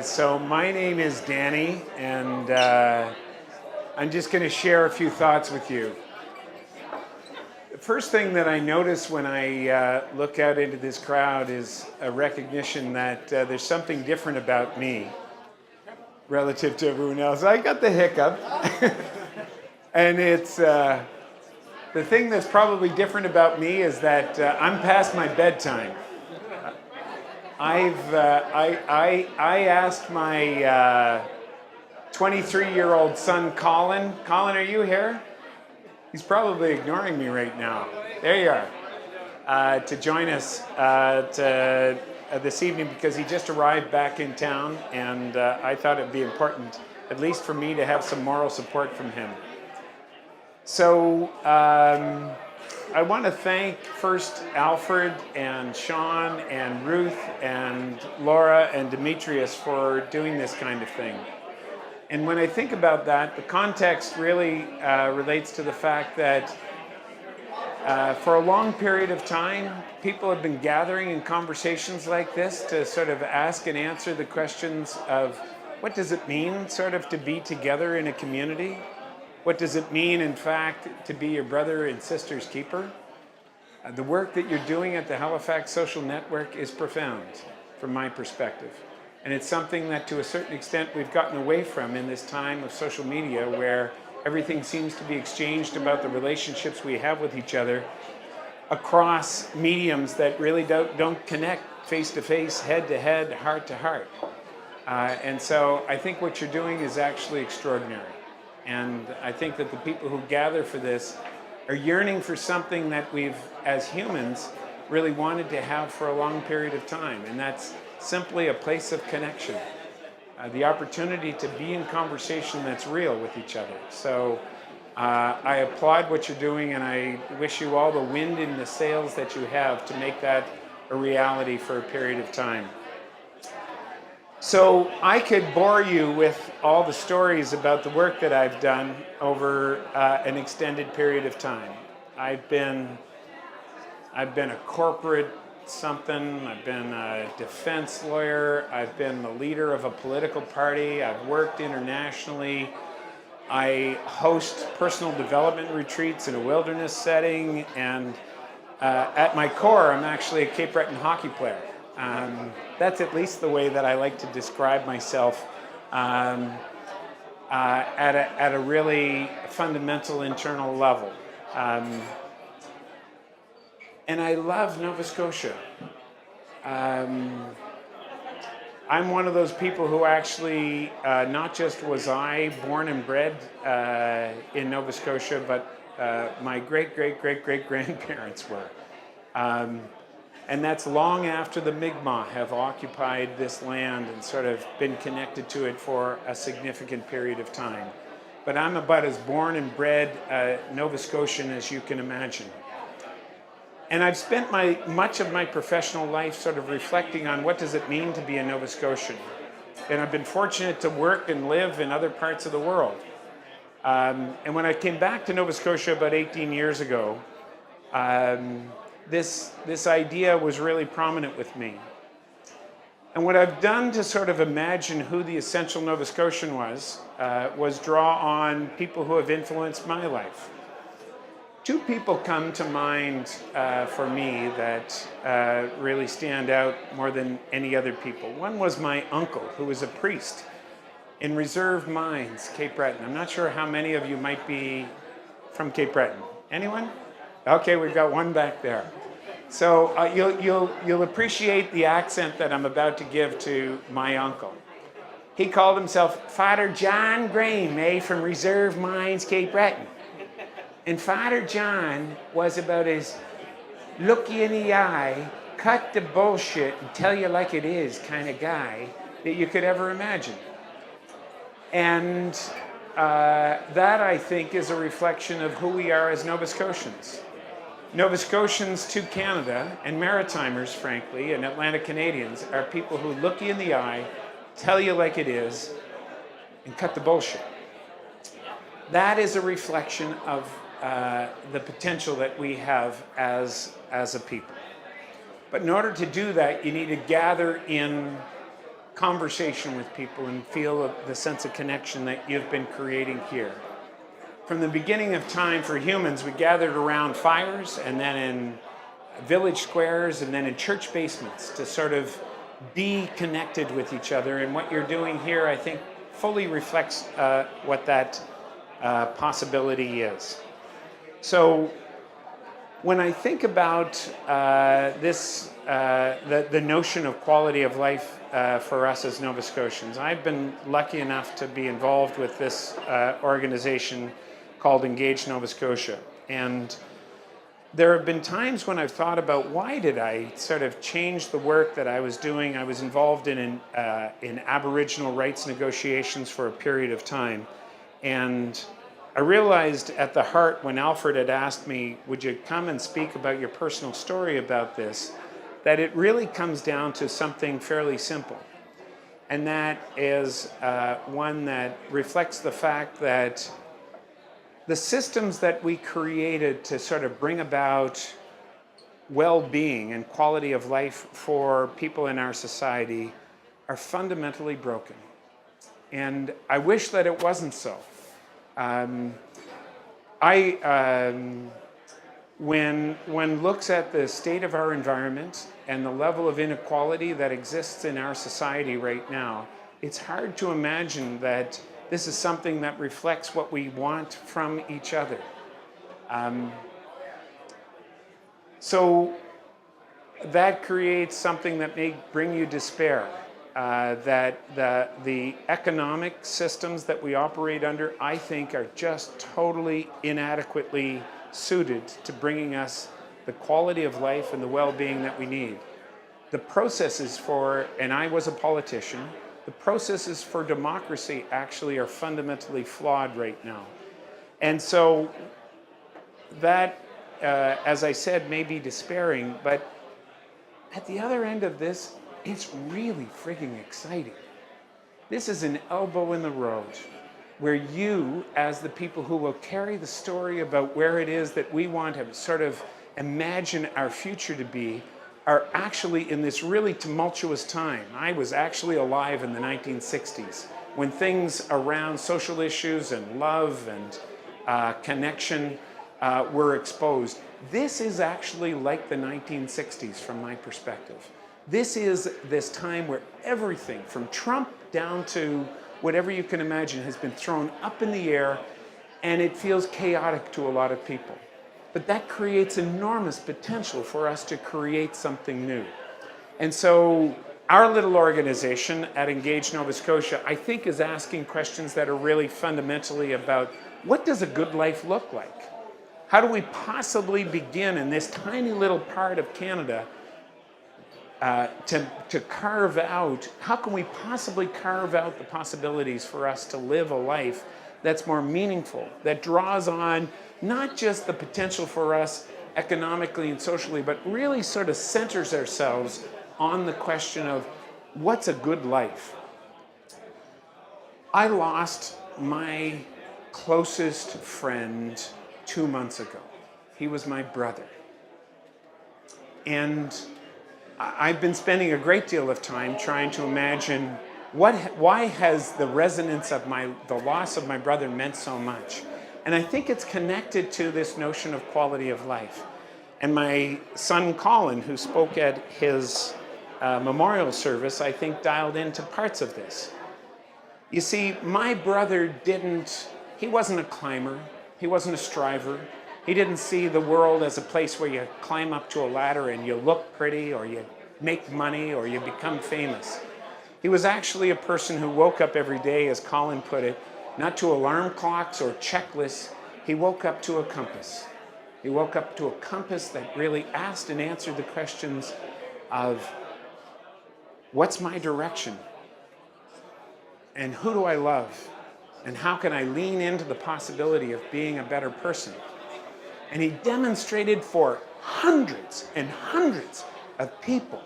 So my name is Danny, and I'm just going to share a few thoughts with you. The first thing that I notice when I look out into this crowd is a recognition that there's something different about me relative to everyone else. I got the hiccup, and it's the thing that's probably different about me is that I'm past my bedtime. I asked my 23-year-old son, Colin. Colin, are you here? He's probably ignoring me right now. There you are. To join us this evening because he just arrived back in town, and I thought it'd be important, at least for me, to have some moral support from him. So I want to thank first Alfred and Sean and Ruth and Laura and Demetrius for doing this kind of thing. And when I think about that, the context really relates to the fact that for a long period of time, people have been gathering in conversations like this to sort of ask and answer the questions of what does it mean sort of to be together in a community? What does it mean, in fact, to be your brother and sister's keeper? The work that you're doing at the Halifax Social Network is profound from my perspective. And it's something that to a certain extent we've gotten away from in this time of social media where everything seems to be exchanged about the relationships we have with each other across mediums that really don't connect face-to-face, head-to-head, heart-to-heart. And so I think what you're doing is actually extraordinary. And I think that the people who gather for this are yearning for something that we've, as humans, really wanted to have for a long period of time. And that's simply a place of connection. The opportunity to be in conversation that's real with each other. So I applaud what you're doing, and I wish you all the wind in the sails that you have to make that a reality for a period of time. So I could bore you with all the stories about the work that I've done over an extended period of time. I've been a corporate something, I've been a defense lawyer, I've been the leader of a political party, I've worked internationally, I host personal development retreats in a wilderness setting, and at my core, I'm actually a Cape Breton hockey player. That's at least the way that I like to describe myself at a really fundamental internal level. And I love Nova Scotia. I'm one of those people who actually, not just was I born and bred in Nova Scotia, but my great-great-great-great-grandparents were. And that's long after the Mi'kmaq have occupied this land and sort of been connected to it for a significant period of time. But I'm about as born and bred Nova Scotian as you can imagine. And I've spent much of my professional life sort of reflecting on what does it mean to be a Nova Scotian. And I've been fortunate to work and live in other parts of the world. And when I came back to Nova Scotia about 18 years ago, this idea was really prominent with me. And what I've done to sort of imagine who the essential Nova Scotian was draw on people who have influenced my life. Two people come to mind for me that really stand out more than any other people. One was my uncle, who was a priest in Reserve Mines, Cape Breton. I'm not sure how many of you might be from Cape Breton. Anyone? Okay, we've got one back there. So you'll appreciate the accent that I'm about to give to my uncle. He called himself Father John Graham, from Reserve Mines, Cape Breton. And Father John was about as look you in the eye, cut the bullshit and tell you like it is kind of guy that you could ever imagine. And that, I think, is a reflection of who we are as Nova Scotians. Nova Scotians to Canada, and Maritimers, frankly, and Atlantic Canadians, are people who look you in the eye, tell you like it is, and cut the bullshit. That is a reflection of the potential that we have as a people. But in order to do that, you need to gather in conversation with people and feel the sense of connection that you've been creating here. From the beginning of time for humans, we gathered around fires and then in village squares and then in church basements to sort of be connected with each other. And what you're doing here, I think, fully reflects what that possibility is. So when I think about the notion of quality of life for us as Nova Scotians, I've been lucky enough to be involved with this organization called Engage Nova Scotia. And there have been times when I've thought about why did I sort of change the work that I was doing. I was involved in Aboriginal rights negotiations for a period of time. And I realized at the heart when Alfred had asked me, would you come and speak about your personal story about this, that it really comes down to something fairly simple. And that is one that reflects the fact that the systems that we created to sort of bring about well-being and quality of life for people in our society are fundamentally broken. And I wish that it wasn't so. When one looks at the state of our environment and the level of inequality that exists in our society right now, it's hard to imagine that this is something that reflects what we want from each other. So that creates something that may bring you despair. That the economic systems that we operate under, I think, are just totally inadequately suited to bringing us the quality of life and the well-being that we need. The processes for, and I was a politician, the processes for democracy actually are fundamentally flawed right now. And so that, as I said, may be despairing, but at the other end of this, it's really frigging exciting. This is an elbow in the road where you, as the people who will carry the story about where it is that we want to sort of imagine our future to be, are actually in this really tumultuous time. I was actually alive in the 1960s when things around social issues and love and connection were exposed. This is actually like the 1960s from my perspective. This is this time where everything from Trump down to whatever you can imagine has been thrown up in the air, and it feels chaotic to a lot of people. But that creates enormous potential for us to create something new. And so our little organization at Engage Nova Scotia, I think, is asking questions that are really fundamentally about what does a good life look like? How do we possibly begin in this tiny little part of Canada to carve out, how can we possibly carve out the possibilities for us to live a life that's more meaningful, that draws on not just the potential for us economically and socially, but really sort of centers ourselves on the question of what's a good life? I lost my closest friend 2 months ago. He was my brother. And I've been spending a great deal of time trying to imagine why has the resonance of the loss of my brother meant so much? And I think it's connected to this notion of quality of life. And my son Colin, who spoke at his memorial service, I think dialed into parts of this. You see, my brother he wasn't a climber, he wasn't a striver. He didn't see the world as a place where you climb up to a ladder and you look pretty or you make money or you become famous. He was actually a person who woke up every day, as Colin put it, not to alarm clocks or checklists. He woke up to a compass. He woke up to a compass that really asked and answered the questions of what's my direction? And who do I love? And how can I lean into the possibility of being a better person? And he demonstrated for hundreds and hundreds of people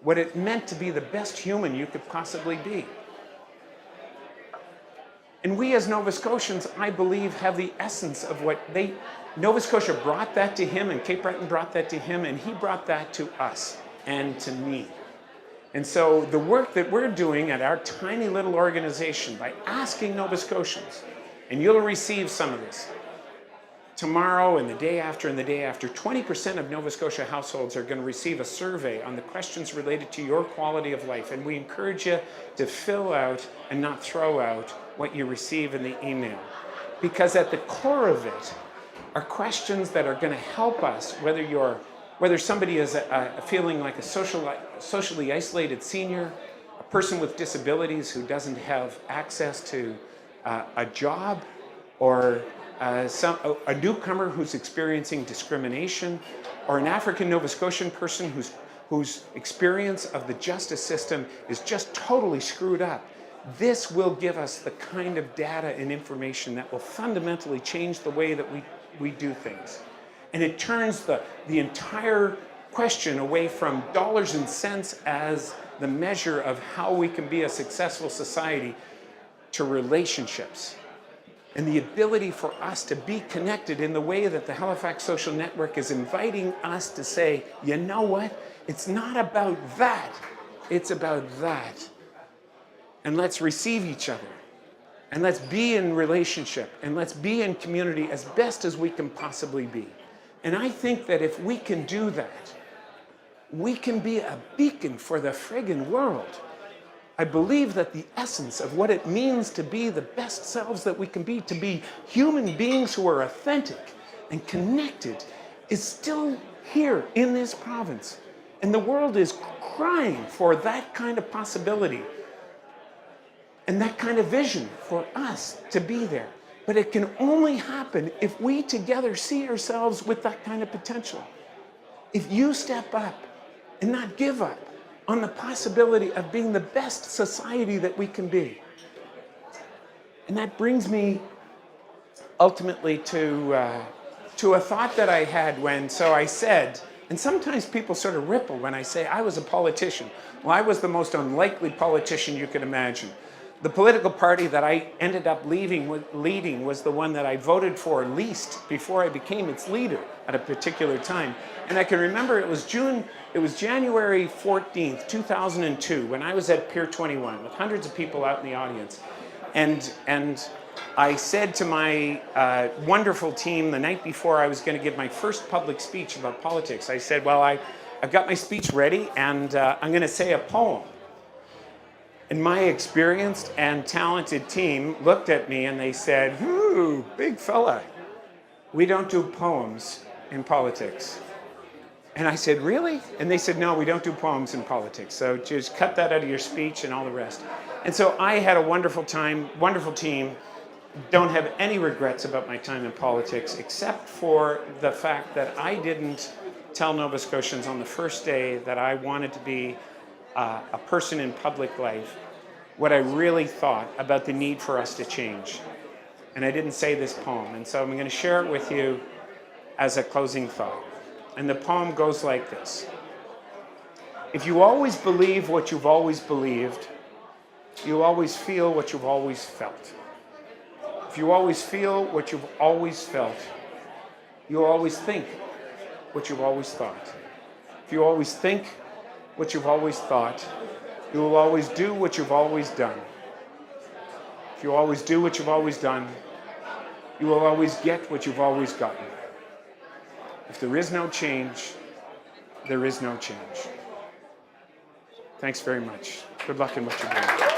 what it meant to be the best human you could possibly be. And we as Nova Scotians, I believe, have the essence of what Nova Scotia brought that to him, and Cape Breton brought that to him, and he brought that to us and to me. And so the work that we're doing at our tiny little organization by asking Nova Scotians, and you'll receive some of this, tomorrow and the day after and the day after, 20% of Nova Scotia households are going to receive a survey on the questions related to your quality of life. And we encourage you to fill out and not throw out what you receive in the email. Because at the core of it are questions that are going to help us, whether somebody is feeling like a socially isolated senior, a person with disabilities who doesn't have access to a job, or a newcomer who's experiencing discrimination, or an African Nova Scotian person whose experience of the justice system is just totally screwed up. This will give us the kind of data and information that will fundamentally change the way that we do things. And it turns the entire question away from dollars and cents as the measure of how we can be a successful society to relationships. And the ability for us to be connected in the way that the Halifax Social Network is inviting us to say, you know what? It's not about that. It's about that. And let's receive each other. And let's be in relationship. And let's be in community as best as we can possibly be. And I think that if we can do that, we can be a beacon for the friggin' world. I believe that the essence of what it means to be the best selves that we can be, to be human beings who are authentic and connected, is still here in this province. And the world is crying for that kind of possibility and that kind of vision for us to be there. But it can only happen if we together see ourselves with that kind of potential. If you step up and not give up on the possibility of being the best society that we can be. And that brings me ultimately to a thought that I had so I said, and sometimes people sort of ripple when I say I was a politician. Well, I was the most unlikely politician you could imagine. The political party that I ended up leading was the one that I voted for least before I became its leader at a particular time. And I can remember it was January 14th, 2002, when I was at Pier 21 with hundreds of people out in the audience. And I said to my wonderful team the night before I was going to give my first public speech about politics, I said, well, I've got my speech ready, and I'm going to say a poem. And my experienced and talented team looked at me and they said, "Ooh, big fella, we don't do poems in politics." And I said, "Really?" And they said, "No, we don't do poems in politics. So just cut that out of your speech and all the rest." And so I had a wonderful time, wonderful team. Don't have any regrets about my time in politics, except for the fact that I didn't tell Nova Scotians on the first day that I wanted to be a person in public life what I really thought about the need for us to change. And I didn't say this poem. And so I'm going to share it with you as a closing thought. And the poem goes like this. If you always believe what you've always believed, you'll always feel what you've always felt. If you always feel what you've always felt, you'll always think what you've always thought. If you always think what you've always thought, you will always do what you've always done. If you always do what you've always done, you will always get what you've always gotten. If there is no change, there is no change. Thanks very much. Good luck in what you're doing.